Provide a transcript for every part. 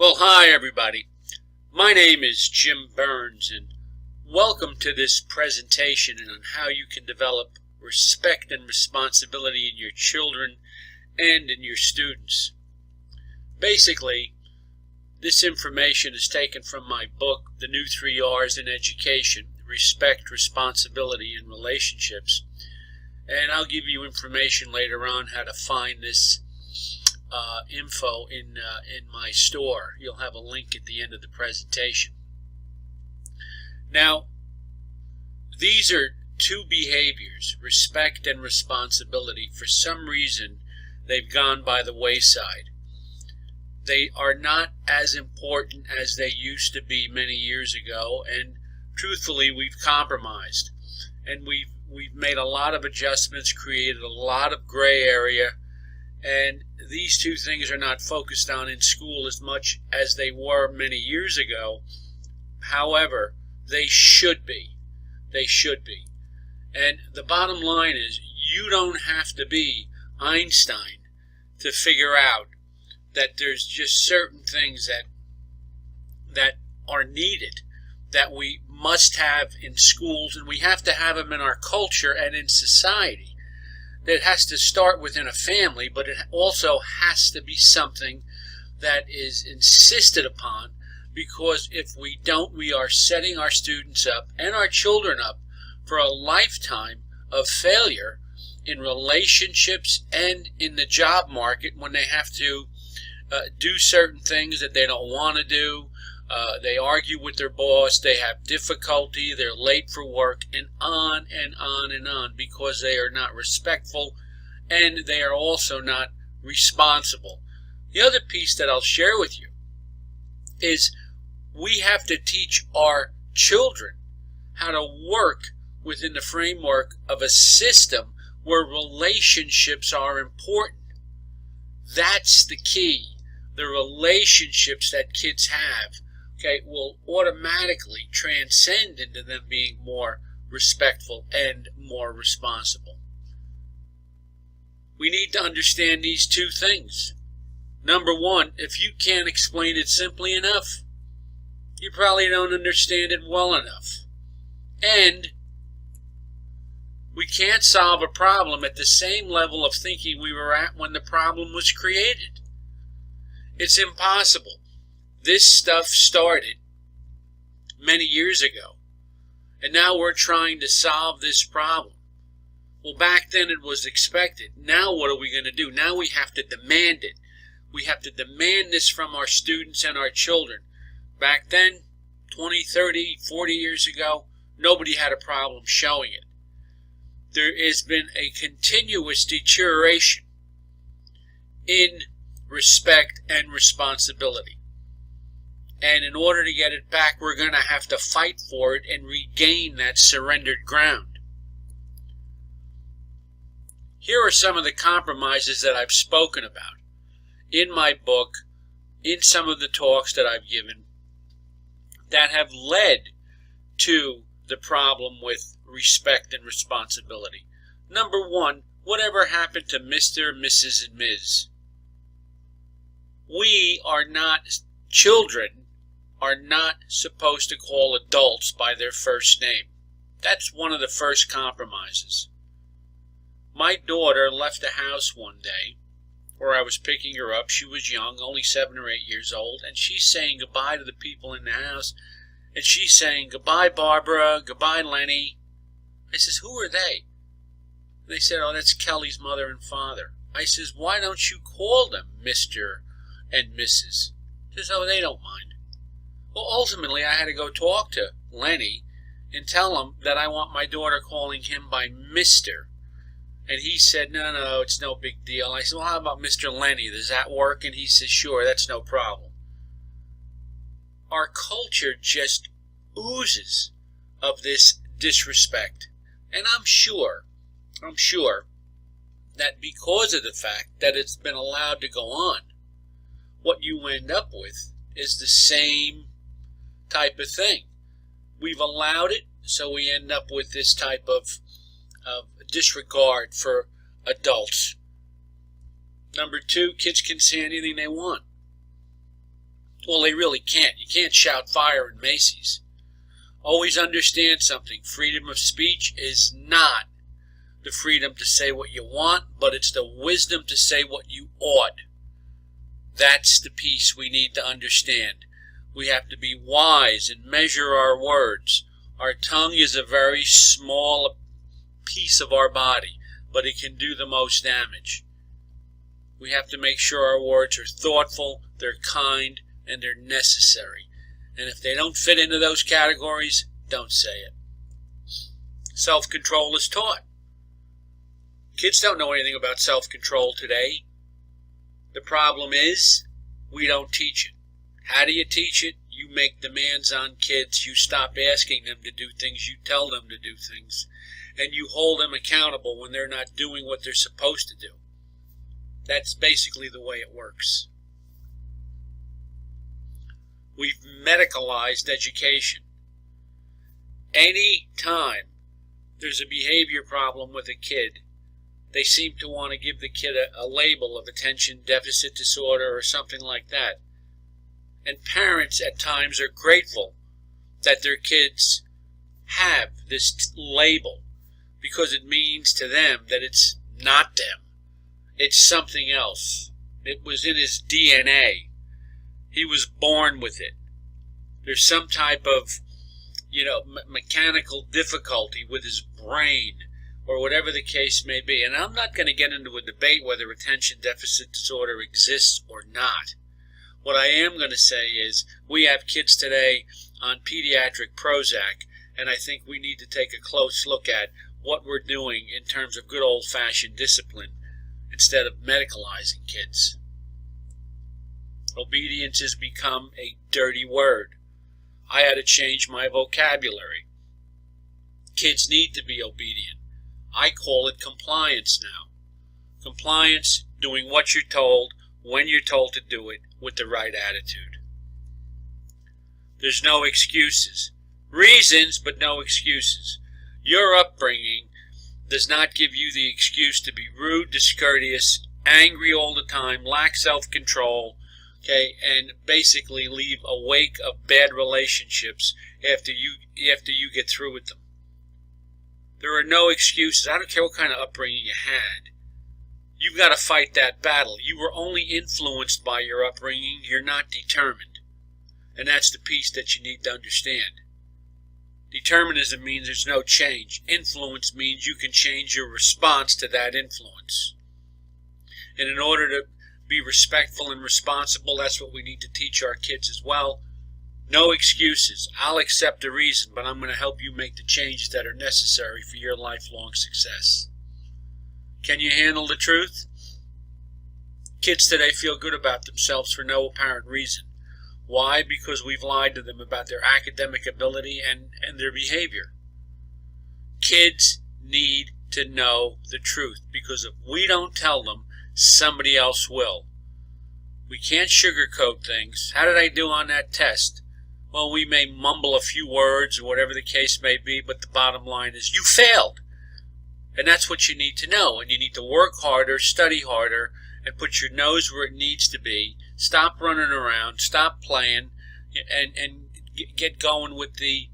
Well, hi everybody. My name is Jim Burns and welcome to this presentation on how you can develop respect and responsibility in your children and in your students. Basically, this information is taken from my book, The New 3R's in Education, Respect, Responsibility, and Relationships. And I'll give you information later on how to find this info in my store. You'll have a link at the end of the presentation. Now, these are two behaviors, respect and responsibility. For some reason, they've gone by the wayside. They are not as important as they used to be many years ago, and truthfully, we've compromised. And we've made a lot of adjustments, created a lot of gray area, and these two things are not focused on in school as much as they were many years ago. However, they should be. They should be. And the bottom line is, you don't have to be Einstein to figure out that there's just certain things that are needed, that we must have in schools, and we have to have them in our culture and in society. That has to start within a family, but it also has to be something that is insisted upon, because if we don't, we are setting our students up and our children up for a lifetime of failure in relationships and in the job market when they have to do certain things that they don't want to do. They argue with their boss, they have difficulty, they're late for work, and on and on and on, because they are not respectful and they are also not responsible. The other piece that I'll share with you is we have to teach our children how to work within the framework of a system where relationships are important. That's the key. The relationships that kids have, will automatically transcend into them being more respectful and more responsible. We need to understand these two things. Number one, if you can't explain it simply enough, you probably don't understand it well enough. And we can't solve a problem at the same level of thinking we were at when the problem was created. It's impossible. This stuff started many years ago, and now we're trying to solve this problem. Well, back then it was expected. Now what are we going to do? Now we have to demand it. We have to demand this from our students and our children. Back then, 20, 30, 40 years ago, nobody had a problem showing it. There has been a continuous deterioration in respect and responsibility. And in order to get it back, we're going to have to fight for it and regain that surrendered ground. Here are some of the compromises that I've spoken about in my book, in some of the talks that I've given, that have led to the problem with respect and responsibility. Number one, whatever happened to Mr., Mrs., and Ms.? We are not, children are not supposed to call adults by their first name. That's one of the first compromises. My daughter left the house one day where I was picking her up. She was young, only 7 or 8 years old, and she's saying goodbye to the people in the house. And she's saying, "Goodbye, Barbara, goodbye, Lenny." I says, "Who are they?" They said, "Oh, that's Kelly's mother and father." I says, "Why don't you call them Mr. and Mrs.? She says, "Oh, they don't mind." Well, ultimately, I had to go talk to Lenny and tell him that I want my daughter calling him by Mr. And he said, no, it's no big deal. I said, "Well, how about Mr. Lenny? Does that work?" And he says, "Sure, that's no problem." Our culture just oozes of this disrespect. And I'm sure that because of the fact that it's been allowed to go on, what you end up with is the same type of thing. We've allowed it, so we end up with this type of disregard for adults. Number two, kids can say anything they want. Well, they really can't. You can't shout fire in Macy's. Always understand something. Freedom of speech is not the freedom to say what you want, but it's the wisdom to say what you ought. That's the piece we need to understand. We have to be wise and measure our words. Our tongue is a very small piece of our body, but it can do the most damage. We have to make sure our words are thoughtful, they're kind, and they're necessary. And if they don't fit into those categories, don't say it. Self-control is taught. Kids don't know anything about self-control today. The problem is, we don't teach it. How do you teach it? You make demands on kids. You stop asking them to do things. You tell them to do things. And you hold them accountable when they're not doing what they're supposed to do. That's basically the way it works. We've medicalized education. Any time there's a behavior problem with a kid, they seem to want to give the kid a label of attention deficit disorder or something like that. And parents at times are grateful that their kids have this label because it means to them that it's not them. It's something else. It was in his DNA. He was born with it. There's some type of, mechanical difficulty with his brain or whatever the case may be. And I'm not going to get into a debate whether attention deficit disorder exists or not. What I am going to say is we have kids today on pediatric Prozac, and I think we need to take a close look at what we're doing in terms of good old-fashioned discipline instead of medicalizing kids. Obedience has become a dirty word. I had to change my vocabulary. Kids need to be obedient. I call it compliance now. Compliance, doing what you're told, when you're told to do it, with the right attitude. There's no excuses. Reasons, but no excuses. Your upbringing does not give you the excuse to be rude, discourteous, angry all the time, lack self-control, and basically leave a wake of bad relationships after you get through with them. There are no excuses. I don't care what kind of upbringing you had. You've got to fight that battle. You were only influenced by your upbringing. You're not determined. And that's the piece that you need to understand. Determinism means there's no change. Influence means you can change your response to that influence. And in order to be respectful and responsible, that's what we need to teach our kids as well. No excuses. I'll accept a reason, but I'm going to help you make the changes that are necessary for your lifelong success. Can you handle the truth? Kids today feel good about themselves for no apparent reason. Why? Because we've lied to them about their academic ability and their behavior. Kids need to know the truth, because if we don't tell them, somebody else will. We can't sugarcoat things. How did I do on that test? Well, we may mumble a few words or whatever the case may be, but the bottom line is you failed. And that's what you need to know. And you need to work harder, study harder, and put your nose where it needs to be. Stop running around, stop playing, and get going with the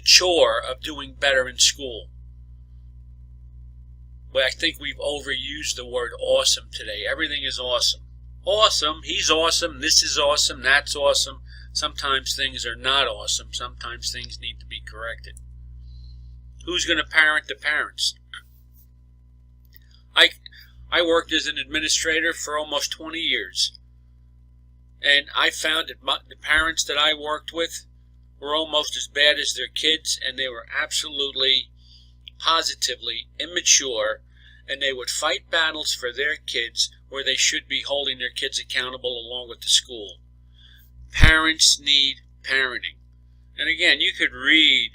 chore of doing better in school. But I think we've overused the word awesome today. Everything is awesome. Awesome, he's awesome, this is awesome, that's awesome. Sometimes things are not awesome. Sometimes things need to be corrected. Who's going to parent the parents? I worked as an administrator for almost 20 years. And I found that the parents that I worked with were almost as bad as their kids, and they were absolutely, positively immature, and they would fight battles for their kids where they should be holding their kids accountable along with the school. Parents need parenting. And again, you could read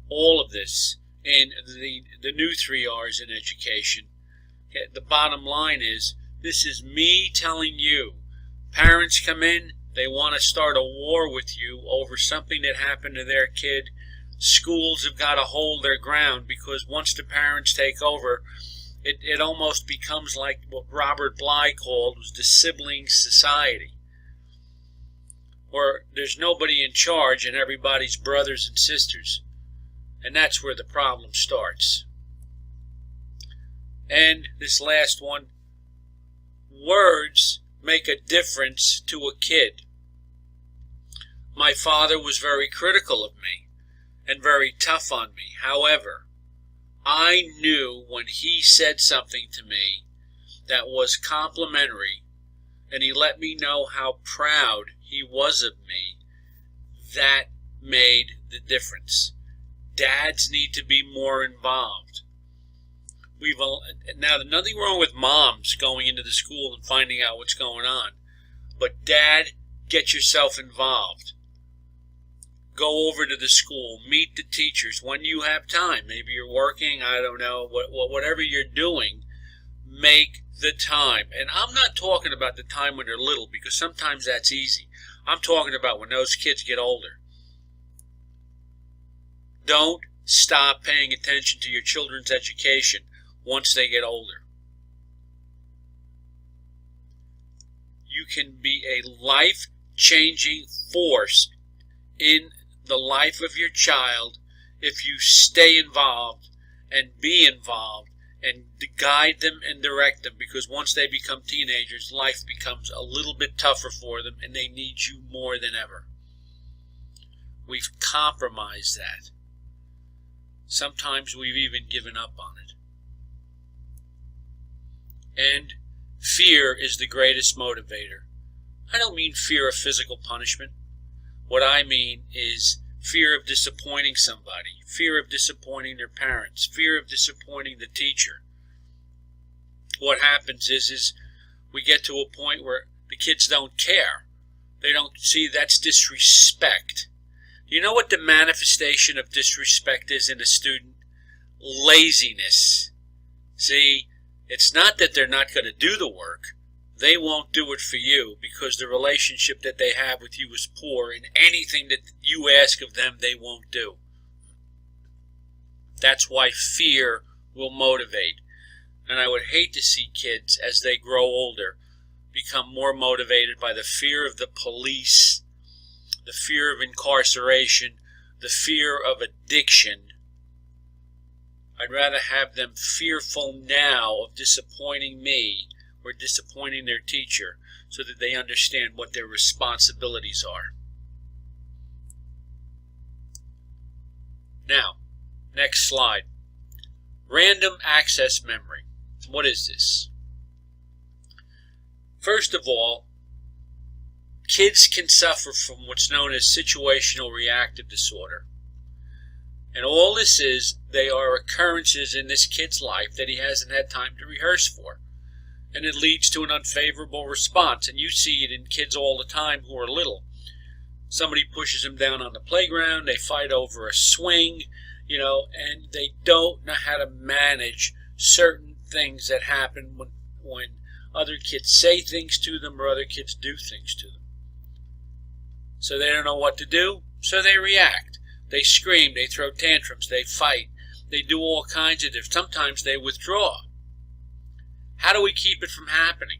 all of this in the new 3R's in education. The bottom line is, this is me telling you. Parents come in, they want to start a war with you over something that happened to their kid. Schools have got to hold their ground, because once the parents take over, it almost becomes like what Robert Bly called was the sibling society. or there's nobody in charge and everybody's brothers and sisters. And that's where the problem starts. And this last one, words make a difference to a kid. My father was very critical of me and very tough on me. However, I knew when he said something to me that was complimentary, and he let me know how proud he was of me, that made the difference. Dads need to be more involved. Now, there's nothing wrong with moms going into the school and finding out what's going on, but Dad, get yourself involved. Go over to the school, meet the teachers when you have time. Maybe you're working, I don't know, whatever you're doing, make the time. And I'm not talking about the time when they're little, because sometimes that's easy. I'm talking about when those kids get older. Don't stop paying attention to your children's education once they get older. You can be a life-changing force in the life of your child if you stay involved and be involved and guide them and direct them, because once they become teenagers, life becomes a little bit tougher for them and they need you more than ever. We've compromised that. Sometimes we've even given up on it. And fear is the greatest motivator. I don't mean fear of physical punishment. What I mean is fear of disappointing somebody, fear of disappointing their parents, fear of disappointing the teacher. What happens is we get to a point where the kids don't care. They don't see that's disrespect. You know what the manifestation of disrespect is in a student? Laziness. See, it's not that they're not going to do the work. They won't do it for you because the relationship that they have with you is poor, and anything that you ask of them, they won't do. That's why fear will motivate. And I would hate to see kids, as they grow older, become more motivated by the fear of the police, the fear of incarceration, the fear of addiction. I'd rather have them fearful now of disappointing me or disappointing their teacher, so that they understand what their responsibilities are. Now, next slide. Random access memory. What is this? First of all, kids can suffer from what's known as situational reactive disorder. And all this is, they are occurrences in this kid's life that he hasn't had time to rehearse for. And it leads to an unfavorable response. And you see it in kids all the time who are little. Somebody pushes them down on the playground, they fight over a swing, and they don't know how to manage certain things that happen when other kids say things to them or other kids do things to them. So they don't know what to do, so they react. They scream, they throw tantrums, they fight, they do all kinds of different. Sometimes they withdraw. How do we keep it from happening?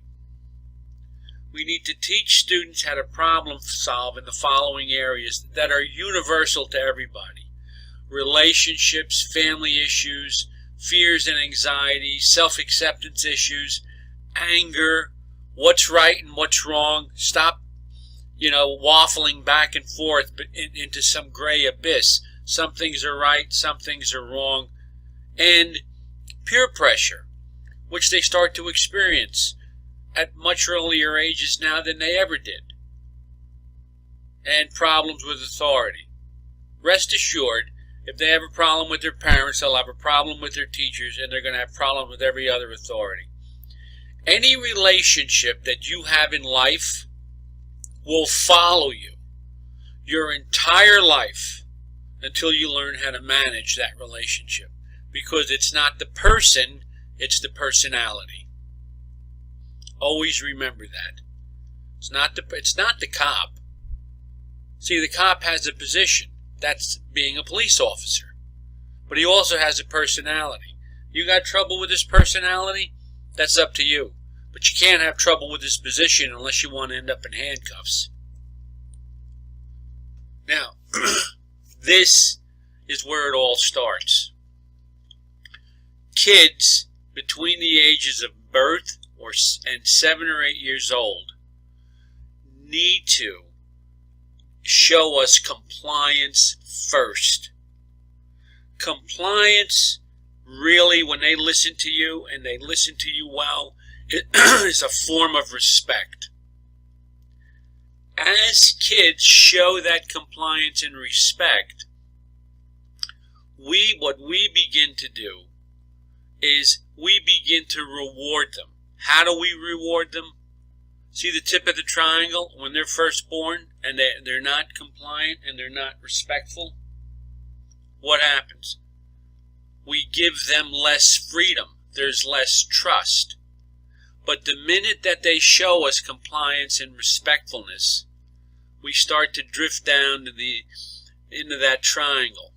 We need to teach students how to problem solve in the following areas that are universal to everybody. Relationships, family issues, fears and anxieties, self-acceptance issues, anger, what's right and what's wrong. Stop, waffling back and forth into some gray abyss. Some things are right, some things are wrong. And peer pressure, which they start to experience at much earlier ages now than they ever did. And problems with authority. Rest assured, if they have a problem with their parents, they'll have a problem with their teachers, and they're going to have problems with every other authority. Any relationship that you have in life will follow you your entire life until you learn how to manage that relationship. Because it's not the person, it's the personality. Always remember that. It's not the cop. See, the cop has a position. That's being a police officer. But he also has a personality. You got trouble with his personality? That's up to you. But you can't have trouble with his position unless you want to end up in handcuffs. Now, this is where it all starts. Kids between the ages of birth and 7 or 8 years old need to show us compliance first. Compliance, really, when they listen to you and they listen to you well, it is a form of respect. As kids show that compliance and respect, what we begin to do is we begin to reward them. How do we reward them? See the tip of the triangle when they're first born and they're not compliant and they're not respectful? What happens? We give them less freedom. There's less trust. But the minute that they show us compliance and respectfulness, we start to drift down into that triangle.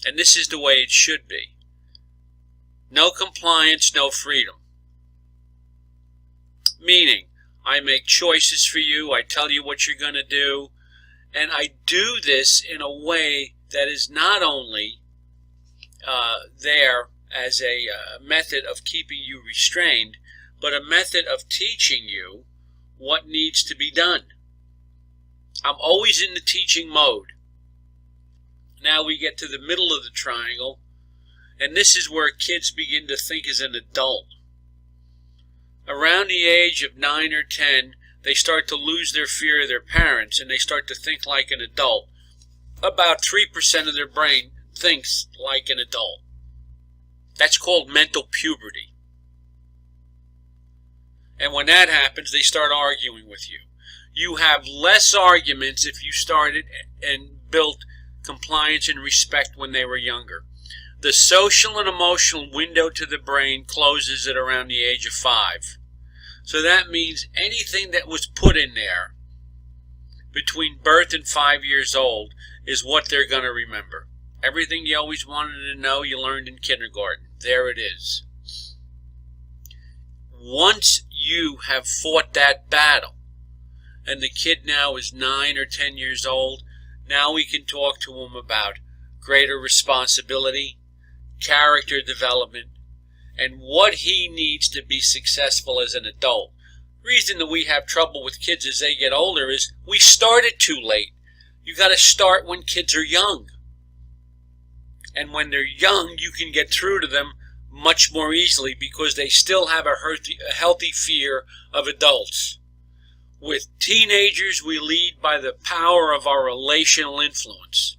And this is the way it should be. No compliance, no freedom. Meaning, I make choices for you, I tell you what you're going to do, and I do this in a way that is not only there as a method of keeping you restrained, but a method of teaching you what needs to be done. I'm always in the teaching mode. Now we get to the middle of the triangle, and this is where kids begin to think as an adult. Around the age of 9 or 10, they start to lose their fear of their parents, and they start to think like an adult. About 3% of their brain thinks like an adult. That's called mental puberty. And when that happens, they start arguing with you. You have less arguments if you started and built compliance and respect when they were younger. The social and emotional window to the brain closes at around the age of 5. So that means anything that was put in there between birth and 5 years old is what they're going to remember. Everything you always wanted to know, you learned in kindergarten. There it is. Once you have fought that battle, and the kid now is 9 or 10 years old, now we can talk to him about greater responsibility, character development, and what he needs to be successful as an adult. The reason that we have trouble with kids as they get older is we started too late. You got to start when kids are young. And when they're young, you can get through to them much more easily because they still have a healthy fear of adults. With teenagers, we lead by the power of our relational influence.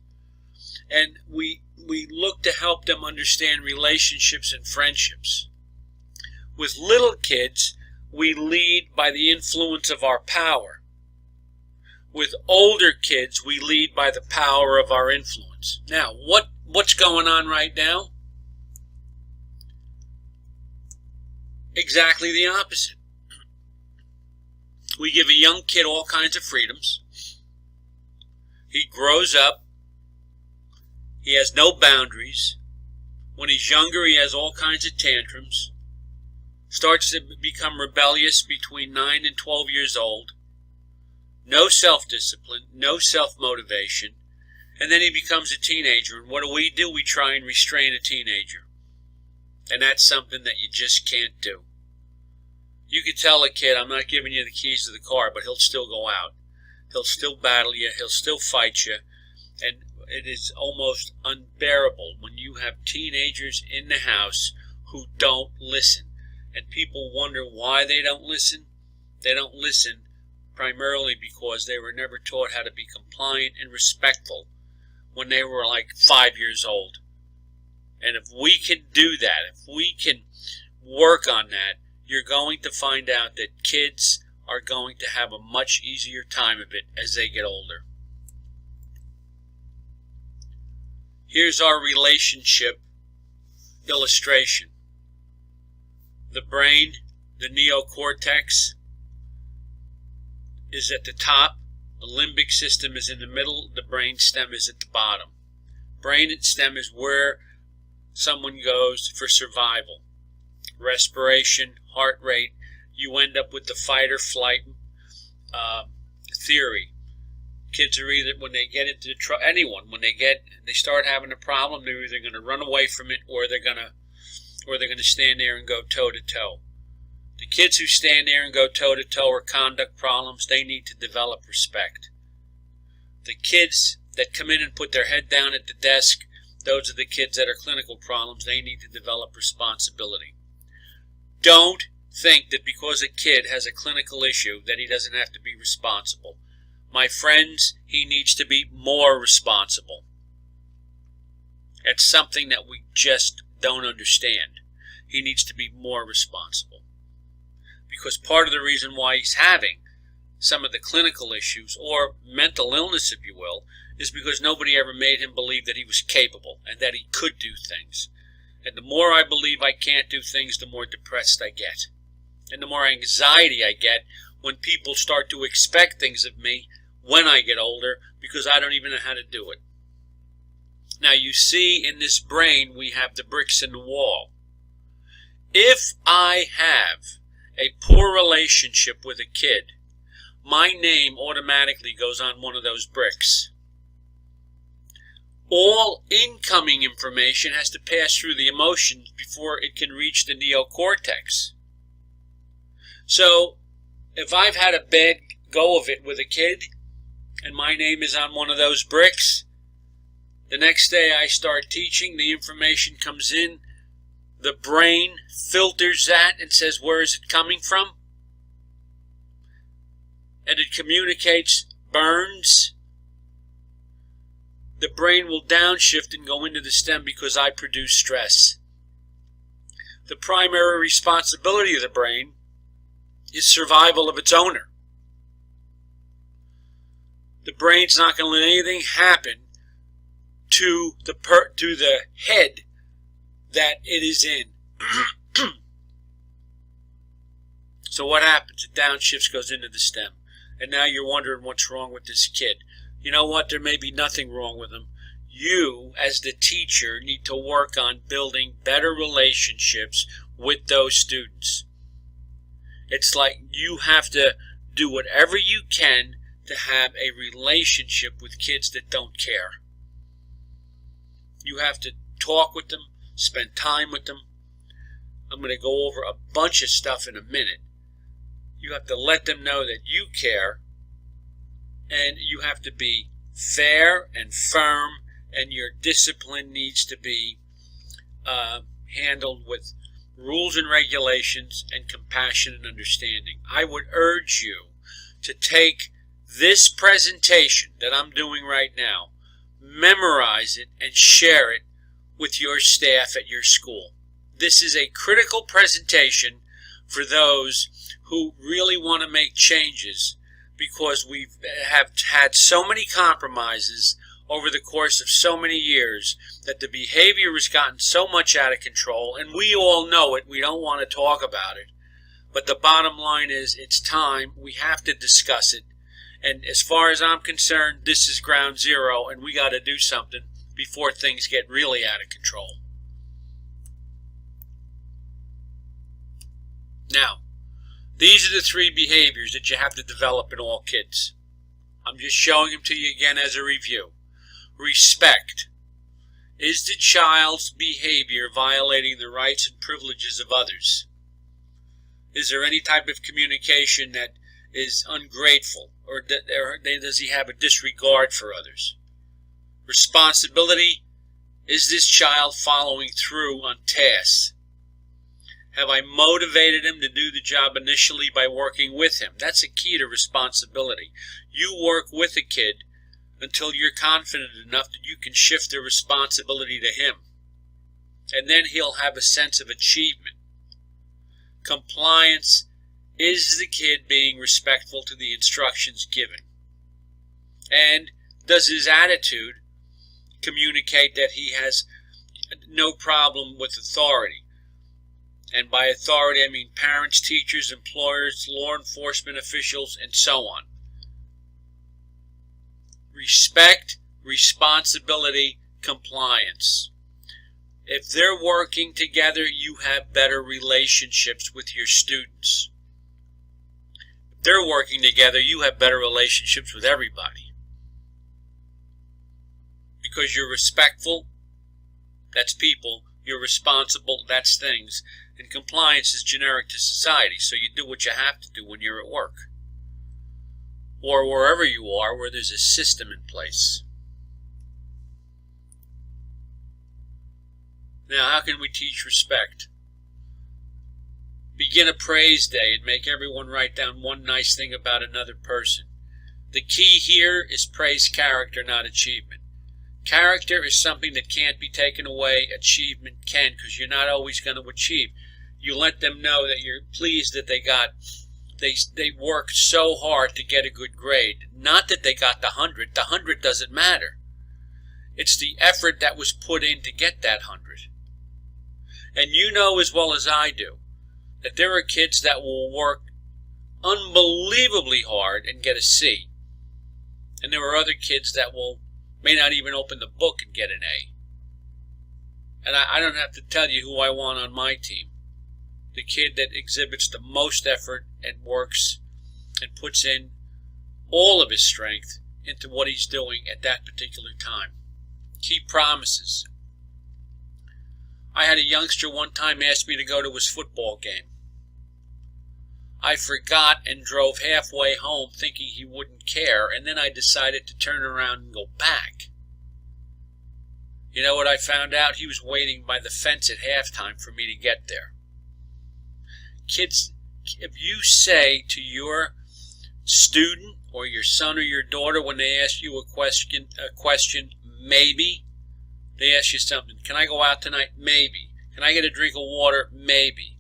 And we look to help them understand relationships and friendships. With little kids, we lead by the influence of our power. With older kids, we lead by the power of our influence. Now, what's going on right now? Exactly the opposite. We give a young kid all kinds of freedoms. He grows up. He has no boundaries. When he's younger, he has all kinds of tantrums. Starts to become rebellious between 9 and 12 years old. No self-discipline, no self-motivation. And then he becomes a teenager. And what do? We try and restrain a teenager. And that's something that you just can't do. You could tell a kid, I'm not giving you the keys to the car, but he'll still go out. He'll still battle you. He'll still fight you. And it is almost unbearable when you have teenagers in the house who don't listen. And people wonder why they don't listen. They don't listen primarily because they were never taught how to be compliant and respectful when they were like 5 years old. And if we can do that, if we can work on that, you're going to find out that kids are going to have a much easier time of it as they get older. Here's our relationship illustration. The brain, the neocortex, is at the top. The limbic system is in the middle. The brain stem is at the bottom. Brain and stem is where someone goes for survival. Respiration, heart rate. You end up with the fight or flight theory. Kids are either, when they get into when they start having a problem, they're either going to run away from it, or they're going to stand there and go toe to toe. The kids who stand there and go toe to toe are conduct problems. They need to develop respect. The kids that come in and put their head down at the desk, those are the kids that are clinical problems. They need to develop responsibility. Don't think that because a kid has a clinical issue that he doesn't have to be responsible. My friends, he needs to be more responsible. It's something that we just don't understand. He needs to be more responsible. Because part of the reason why he's having some of the clinical issues, or mental illness, if you will, is because nobody ever made him believe that he was capable and that he could do things. And the more I believe I can't do things, the more depressed I get. And the more anxiety I get when people start to expect things of me when I get older, because I don't even know how to do it. Now you see, in this brain we have the bricks in the wall. If I have a poor relationship with a kid, my name automatically goes on one of those bricks. All incoming information has to pass through the emotions before it can reach the neocortex. So, if I've had a bad go of it with a kid, and my name is on one of those bricks, the next day I start teaching, the information comes in, the brain filters that and says, where is it coming from? And it communicates burns. The brain will downshift and go into the stem because I produce stress. The primary responsibility of the brain is survival of its owner. The brain's not going to let anything happen to the head that it is in. So what happens? It downshifts, goes into the stem. And now you're wondering what's wrong with this kid. You know what? There may be nothing wrong with him. You, as the teacher, need to work on building better relationships with those students. It's like you have to do whatever you can to have a relationship with kids that don't care. You have to talk with them, spend time with them. I'm going to go over a bunch of stuff in a minute. You have to let them know that you care, and you have to be fair and firm, and your discipline needs to be handled with rules and regulations and compassion and understanding. I would urge you to take this presentation that I'm doing right now, memorize it, and share it with your staff at your school. This is a critical presentation for those who really want to make changes, because we have had so many compromises over the course of so many years that the behavior has gotten so much out of control, and we all know it. We don't want to talk about it. But the bottom line is, it's time. We have to discuss it. And as far as I'm concerned, this is ground zero, and we got to do something before things get really out of control. Now, these are the 3 behaviors that you have to develop in all kids. I'm just showing them to you again as a review. Respect. Is the child's behavior violating the rights and privileges of others? Is there any type of communication that is ungrateful, or does he have a disregard for others? Responsibility. Is this child following through on tasks? Have I motivated him to do the job initially by working with him? That's a key to responsibility. You work with a kid until you're confident enough that you can shift the responsibility to him. And then he'll have a sense of achievement. Compliance. Is the kid being respectful to the instructions given? And does his attitude communicate that he has no problem with authority? And by authority, I mean parents, teachers, employers, law enforcement officials, and so on. Respect, responsibility, compliance. If they're working together, you have better relationships with your students. If they're working together, you have better relationships with everybody. because you're respectful, that's people, you're responsible, that's things, and compliance is generic to society, so you do what you have to do when you're at work, or wherever you are where there's a system in place. Now, how can we teach respect? Begin a praise day and make everyone write down one nice thing about another person. The key here is praise character, not achievement. Character is something that can't be taken away. Achievement can, because you're not always going to achieve. You let them know that you're pleased that they worked so hard to get a good grade. Not that they got the 100. The 100 doesn't matter. It's the effort that was put in to get that 100. And you know as well as I do that there are kids that will work unbelievably hard and get a C. And there are other kids that may not even open the book and get an A. And I don't have to tell you who I want on my team. The kid that exhibits the most effort and works and puts in all of his strength into what he's doing at that particular time. Keep promises. I had a youngster one time ask me to go to his football game. I forgot and drove halfway home thinking he wouldn't care, and then I decided to turn around and go back. You know what I found out? He was waiting by the fence at halftime for me to get there. Kids, if you say to your student or your son or your daughter when they ask you a question, maybe, they ask you something, can I go out tonight? Maybe. Can I get a drink of water? Maybe.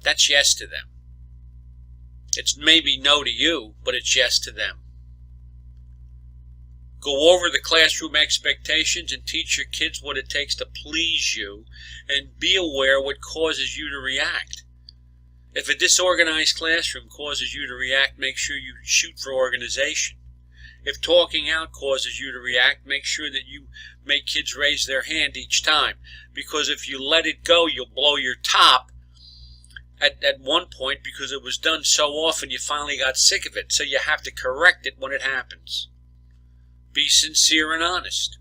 That's yes to them. It's maybe no to you, but it's yes to them. Go over the classroom expectations and teach your kids what it takes to please you, and be aware what causes you to react. If a disorganized classroom causes you to react, make sure you shoot for organization. If talking out causes you to react, make sure that you make kids raise their hand each time, because if you let it go, you'll blow your top at one point, because it was done so often you finally got sick of it, so you have to correct it when it happens. Be sincere and honest.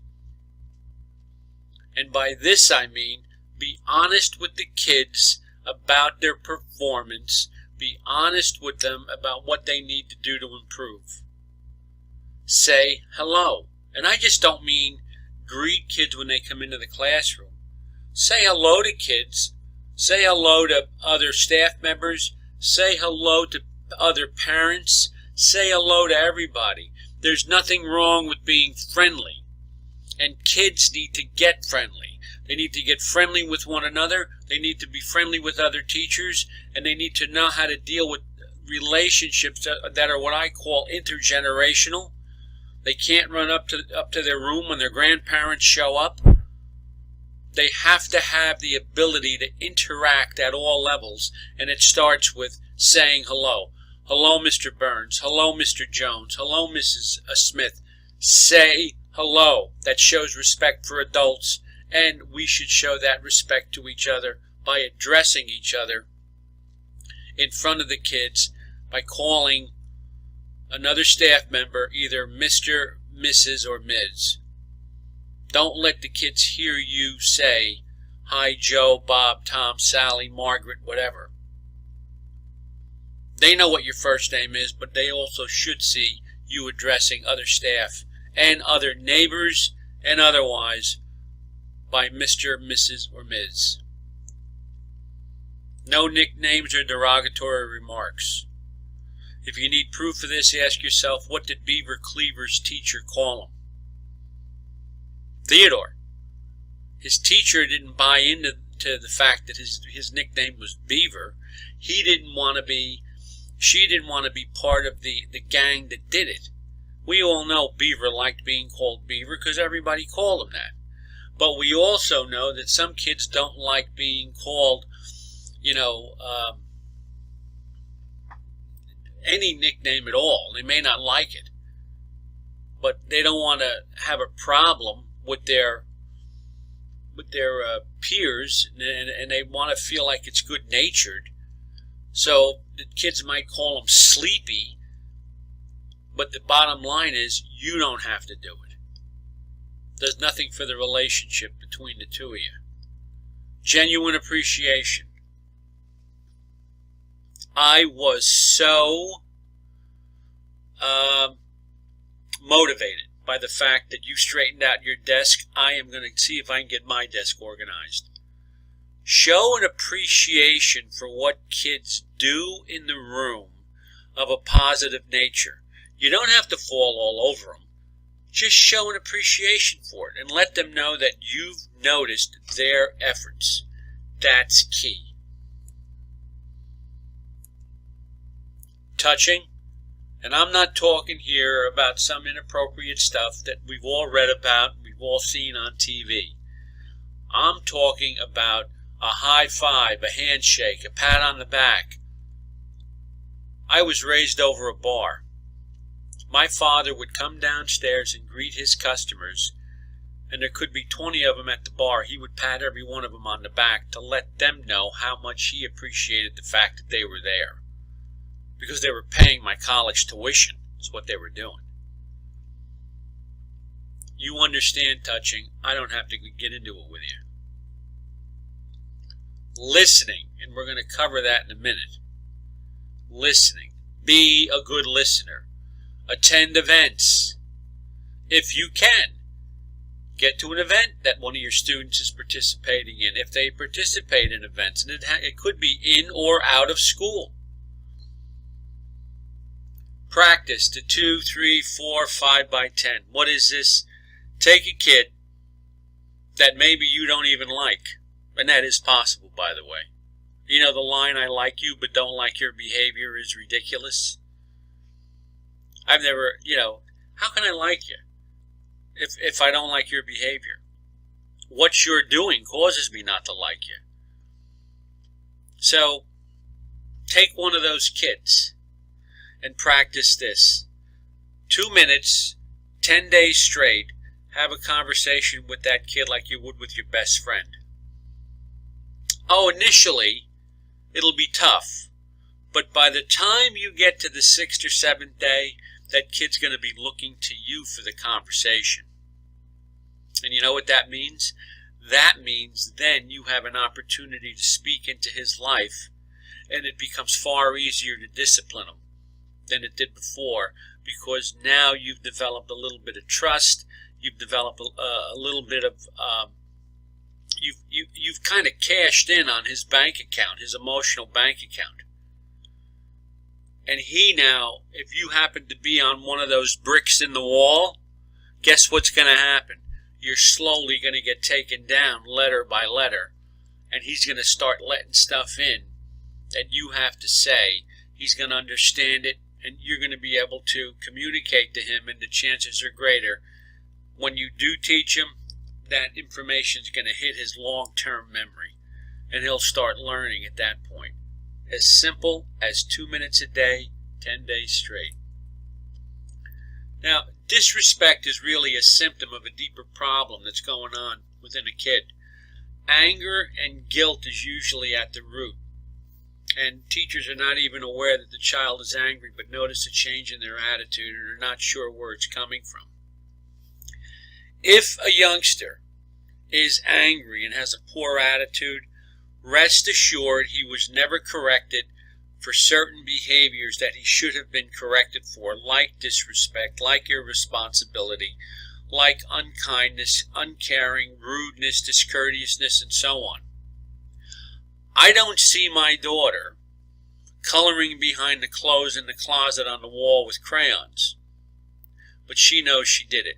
And by this I mean, be honest with the kids about their performance. Be honest with them about what they need to do to improve. Say hello. And I just don't mean greet kids when they come into the classroom. Say hello to kids. Say hello to other staff members. Say hello to other parents. Say hello to everybody. There's nothing wrong with being friendly. And kids need to get friendly. They need to get friendly with one another. They need to be friendly with other teachers. And they need to know how to deal with relationships that are what I call intergenerational. They can't run up to their room when their grandparents show up. They have to have the ability to interact at all levels, and it starts with saying hello. Hello, Mr. Burns. Hello, Mr. Jones. Hello, Mrs. Smith. Say hello. That shows respect for adults, and we should show that respect to each other by addressing each other in front of the kids by calling another staff member either Mr., Mrs., or Ms. Don't let the kids hear you say, hi, Joe, Bob, Tom, Sally, Margaret, whatever. They know what your first name is, but they also should see you addressing other staff and other neighbors and otherwise by Mr., Mrs., or Ms. No nicknames or derogatory remarks. If you need proof of this, ask yourself, what did Beaver Cleaver's teacher call him? Theodore. His teacher didn't buy into the fact that his nickname was Beaver. She didn't want to be part of the gang that did it. We all know Beaver liked being called Beaver because everybody called him that. But we also know that some kids don't like being called, any nickname at all. They may not like it, but they don't want to have a problem with their peers, and they want to feel like it's good-natured. So the kids might call them Sleepy, but the bottom line is you don't have to do it. Does nothing for the relationship between the two of you. Genuine appreciation. I was so motivated by the fact that you straightened out your desk. I am going to see if I can get my desk organized. Show an appreciation for what kids do in the room of a positive nature. You don't have to fall all over them. Just show an appreciation for it and let them know that you've noticed their efforts. That's key. Touching. And I'm not talking here about some inappropriate stuff that we've all read about, we've all seen on TV. I'm talking about a high five, a handshake, a pat on the back. I was raised over a bar. My father would come downstairs and greet his customers, and there could be 20 of them at the bar. He would pat every one of them on the back to let them know how much he appreciated the fact that they were there. Because they were paying my college tuition. That's what they were doing. You understand touching. I don't have to get into it with you. Listening, and we're going to cover that in a minute. Listening. Be a good listener. Attend events. If you can, get to an event that one of your students is participating in. If they participate in events, and it could be in or out of school. Practice the 2, 3, 4, 5 by 10. What is this? Take a kid that maybe you don't even like. And that is possible, by the way. You know the line, I like you but don't like your behavior is ridiculous? I've never, how can I like you if I don't like your behavior? What you're doing causes me not to like you. So, take one of those kids and practice this. 2 minutes, 10 days straight, have a conversation with that kid like you would with your best friend. Oh, initially, it'll be tough. But by the time you get to the 6th or 7th day, that kid's going to be looking to you for the conversation. And you know what that means? That means then you have an opportunity to speak into his life, and it becomes far easier to discipline him than it did before, because now you've developed a little bit of trust, you've developed a little bit of, you've kind of cashed in on his bank account, his emotional bank account. And he now, if you happen to be on one of those bricks in the wall, guess what's going to happen? You're slowly going to get taken down letter by letter, and he's going to start letting stuff in that you have to say. He's going to understand it, and you're going to be able to communicate to him, and the chances are greater when you do teach him, that information is going to hit his long-term memory, and he'll start learning at that point. As simple as 2 minutes a day, 10 days straight. Now, disrespect is really a symptom of a deeper problem that's going on within a kid. Anger and guilt is usually at the root. And teachers are not even aware that the child is angry, but notice a change in their attitude and are not sure where it's coming from. If a youngster is angry and has a poor attitude, rest assured he was never corrected for certain behaviors that he should have been corrected for, like disrespect, like irresponsibility, like unkindness, uncaring, rudeness, discourteousness, and so on. I don't see my daughter coloring behind the clothes in the closet on the wall with crayons, but she knows she did it.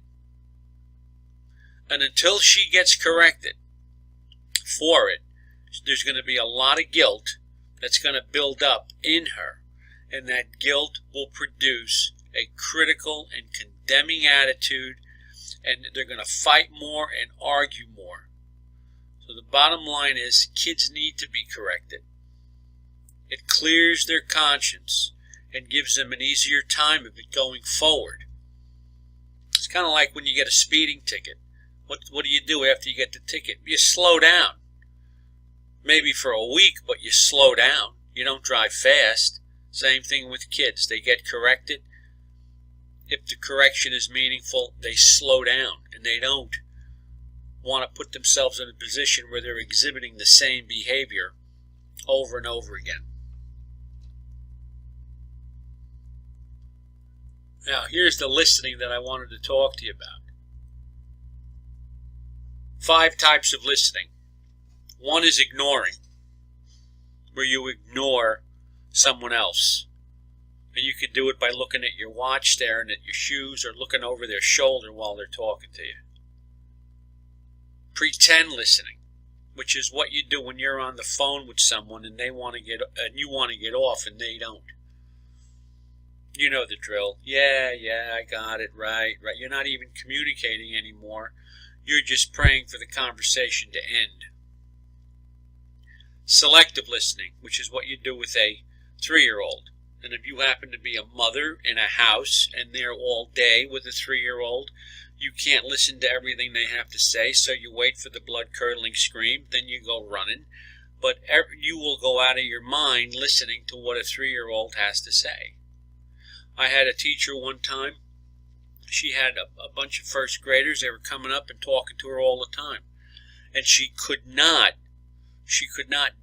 And until she gets corrected for it, there's going to be a lot of guilt that's going to build up in her, and that guilt will produce a critical and condemning attitude, and they're going to fight more and argue more. So the bottom line is, kids need to be corrected. It clears their conscience and gives them an easier time of it going forward. It's kind of like when you get a speeding ticket. What do you do after you get the ticket? You slow down. Maybe for a week, but you slow down. You don't drive fast. Same thing with kids. They get corrected. If the correction is meaningful, they slow down, and they don't want to put themselves in a position where they're exhibiting the same behavior over and over again. Now, here's the listening that I wanted to talk to you about. 5 types of listening. 1 is ignoring, where you ignore someone else. And you could do it by looking at your watch, staring at your shoes, or looking over their shoulder while they're talking to you. Pretend listening, which is what you do when you're on the phone with someone and you want to get off and they don't. You know the drill. Yeah, I got it, right. You're not even communicating anymore. You're just praying for the conversation to end. Selective listening, which is what you do with a 3-year-old. And if you happen to be a mother in a house and they're all day with a 3-year-old, you can't listen to everything they have to say, so you wait for the blood-curdling scream, then you go running. But you will go out of your mind listening to what a 3-year-old has to say. I had a teacher one time. She had a bunch of first graders. They were coming up and talking to her all the time. And she could not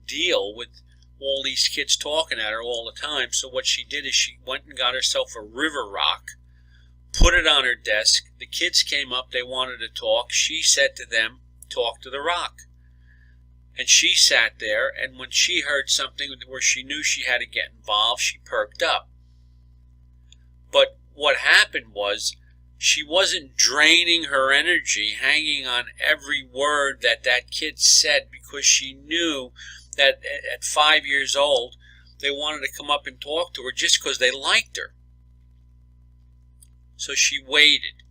deal with all these kids talking at her all the time. So what she did is she went and got herself a river rock, put it on her desk. The kids came up. They wanted to talk. She said to them, "Talk to the rock." And she sat there, and when she heard something where she knew she had to get involved, she perked up. But what happened was, she wasn't draining her energy, hanging on every word that kid said, because she knew that at 5 years old, they wanted to come up and talk to her just because they liked her. So she waited,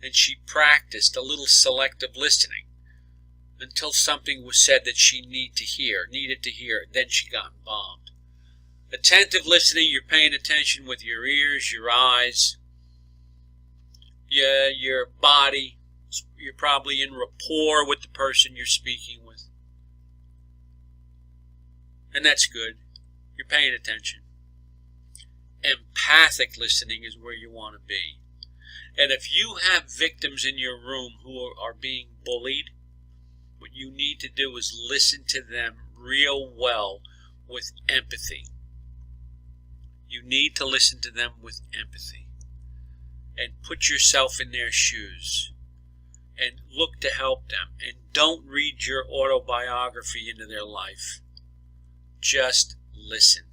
and she practiced a little selective listening until something was said that she needed to hear. Then she got involved. Attentive listening, you're paying attention with your ears, your eyes, your body. You're probably in rapport with the person you're speaking with. And that's good. You're paying attention. Empathic listening is where you want to be. And if you have victims in your room who are being bullied, what you need to do is listen to them real well with empathy. You need to listen to them with empathy and put yourself in their shoes and look to help them. And don't read your autobiography into their life. Just listen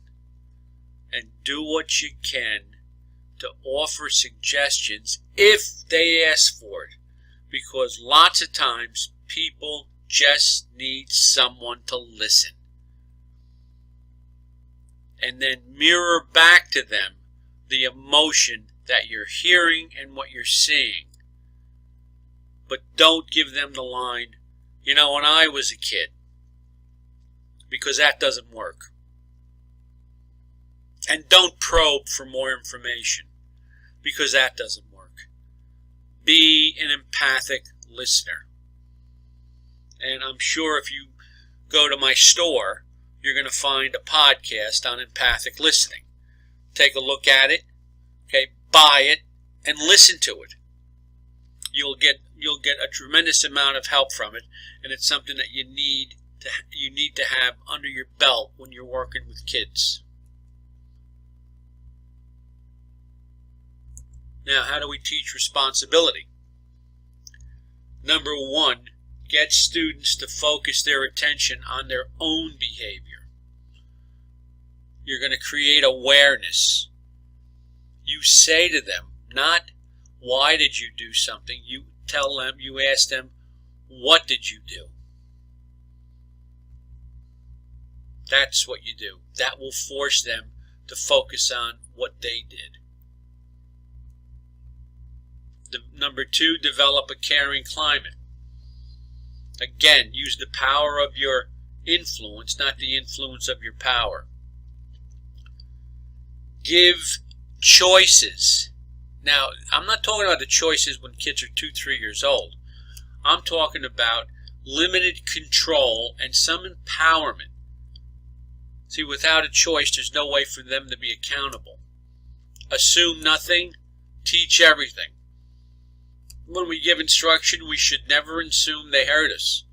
and do what you can to offer suggestions if they ask for it, because lots of times people just need someone to listen, and then mirror back to them the emotion that you're hearing and what you're seeing. But don't give them the line, "When I was a kid," because that doesn't work. And don't probe for more information, because that doesn't work. Be an empathic listener. And I'm sure if you go to my store, you're going to find a podcast on empathic listening. Take a look at it, okay, buy it, and listen to it. You'll get a tremendous amount of help from it, and it's something that you need to have under your belt when you're working with kids. Now, how do we teach responsibility? Number 1, get students to focus their attention on their own behavior. You're going to create awareness. You say to them, not, "Why did you do something?" You ask them, "What did you do?" That's what you do. That will force them to focus on what they did. Number 2, develop a caring climate. Again, use the power of your influence, not the influence of your power. Give choices. Now, I'm not talking about the choices when kids are 2-3 years old. I'm talking about limited control and some empowerment. See, without a choice, there's no way for them to be accountable. Assume nothing, teach everything. when we give instruction, we should never assume they heard us.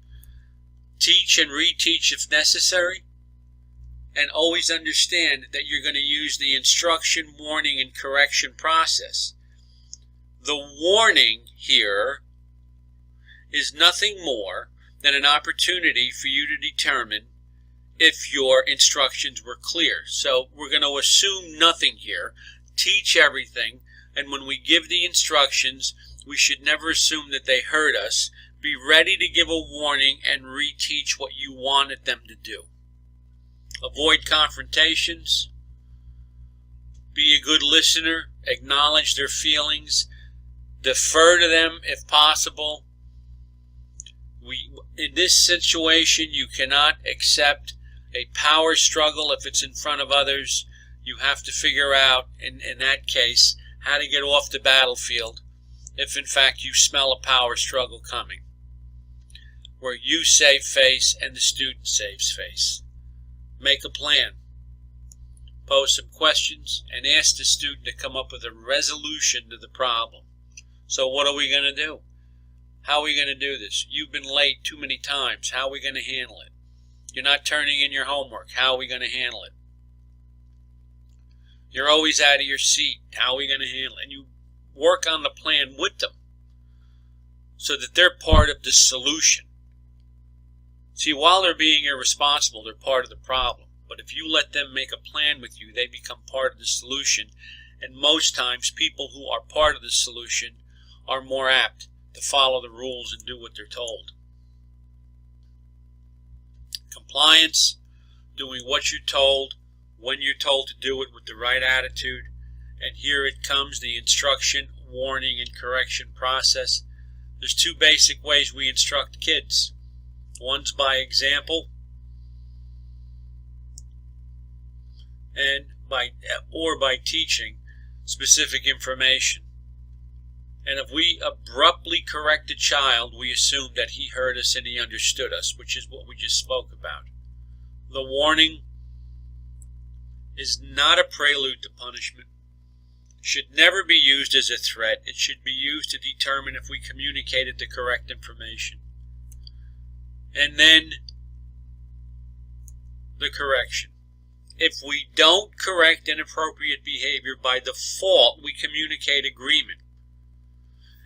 Teach and reteach if necessary, and always understand that you're going to use the instruction, warning, and correction process. The warning here is nothing more than an opportunity for you to determine if your instructions were clear. So we're going to assume nothing here, teach everything, and when we give the instructions, we should never assume that they heard us. Be ready to give a warning and reteach what you wanted them to do. Avoid confrontations. Be a good listener. Acknowledge their feelings. Defer to them if possible. In this situation, you cannot accept a power struggle if it's in front of others. You have to figure out, in that case, how to get off the battlefield if in fact you smell a power struggle coming, where you save face and the student saves face. Make a plan. Pose some questions and ask the student to come up with a resolution to the problem. So what are we going to do? How are we going to do this? You've been late too many times. How are we going to handle it? You're not turning in your homework. How are we going to handle it? You're always out of your seat. How are we going to handle it? And you work on the plan with them so that they're part of the solution. See, while they're being irresponsible, they're part of the problem. But if you let them make a plan with you, they become part of the solution. And most times, people who are part of the solution are more apt to follow the rules and do what they're told. Compliance, doing what you're told, when you're told to do it with the right attitude. And here it comes, the instruction, warning, and correction process. There's two basic ways we instruct kids. One's by example, and by teaching specific information. And if we abruptly correct a child, we assume that he heard us and he understood us, which is what we just spoke about. The warning is not a prelude to punishment. Should never be used as a threat. It should be used to determine if we communicated the correct information. And then the correction. If we don't correct inappropriate behavior, by default we communicate agreement.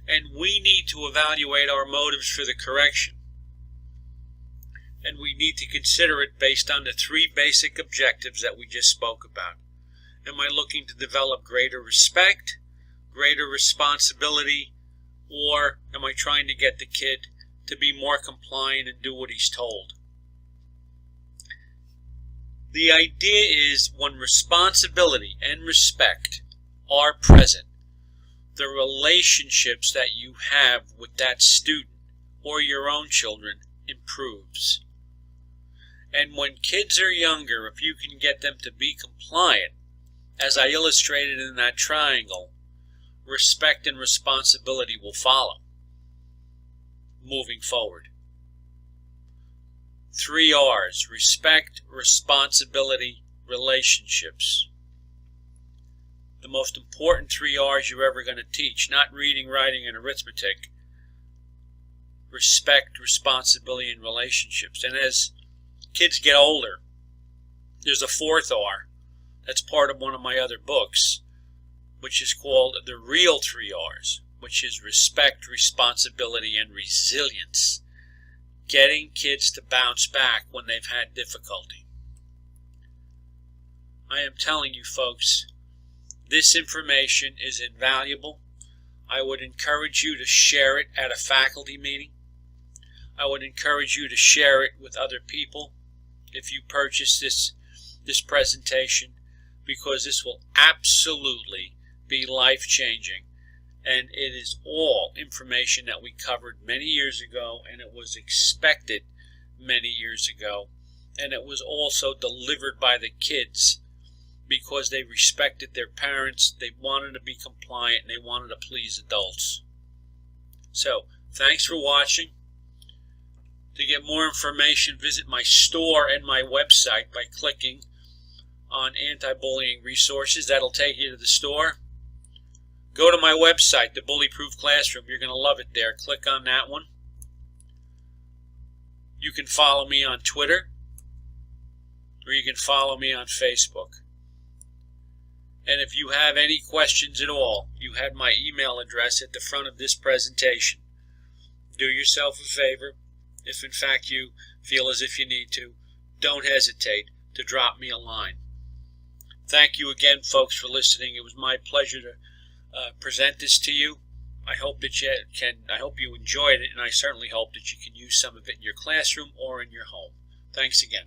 And we need to evaluate our motives for the correction. And we need to consider it based on the three basic objectives that we just spoke about. Am I looking to develop greater respect, greater responsibility, or am I trying to get the kid to be more compliant and do what he's told? The idea is when responsibility and respect are present, the relationships that you have with that student or your own children improves. And when kids are younger, if you can get them to be compliant, as I illustrated in that triangle, respect and responsibility will follow moving forward. 3R's, respect, responsibility, relationships. The most important 3R's you're ever going to teach, not reading, writing, and arithmetic. Respect, responsibility, and relationships. And as kids get older, there's a fourth R. That's part of one of my other books, which is called the real 3R's, which is respect, responsibility, and resilience. Getting kids to bounce back when they've had difficulty. I am telling you folks, this information is invaluable. I would encourage you to share it at a faculty meeting. I would encourage you to share it with other people if you purchase this presentation, because this will absolutely be life-changing. And it is all information that we covered many years ago, and it was expected many years ago. And it was also delivered by the kids because they respected their parents, they wanted to be compliant, and they wanted to please adults. So, thanks for watching. To get more information, visit my store and my website by clicking on anti-bullying resources. That'll take you to the store. Go to my website, the Bullyproof Classroom. You're going to love it there. Click on that one. You can follow me on Twitter, or you can follow me on Facebook. And if you have any questions at all, you had my email address at the front of this presentation. Do yourself a favor. If in fact you feel as if you need to, don't hesitate to drop me a line. Thank you again, folks, for listening. It was my pleasure to present this to you. I hope that I hope you enjoyed it, and I certainly hope that you can use some of it in your classroom or in your home. Thanks again.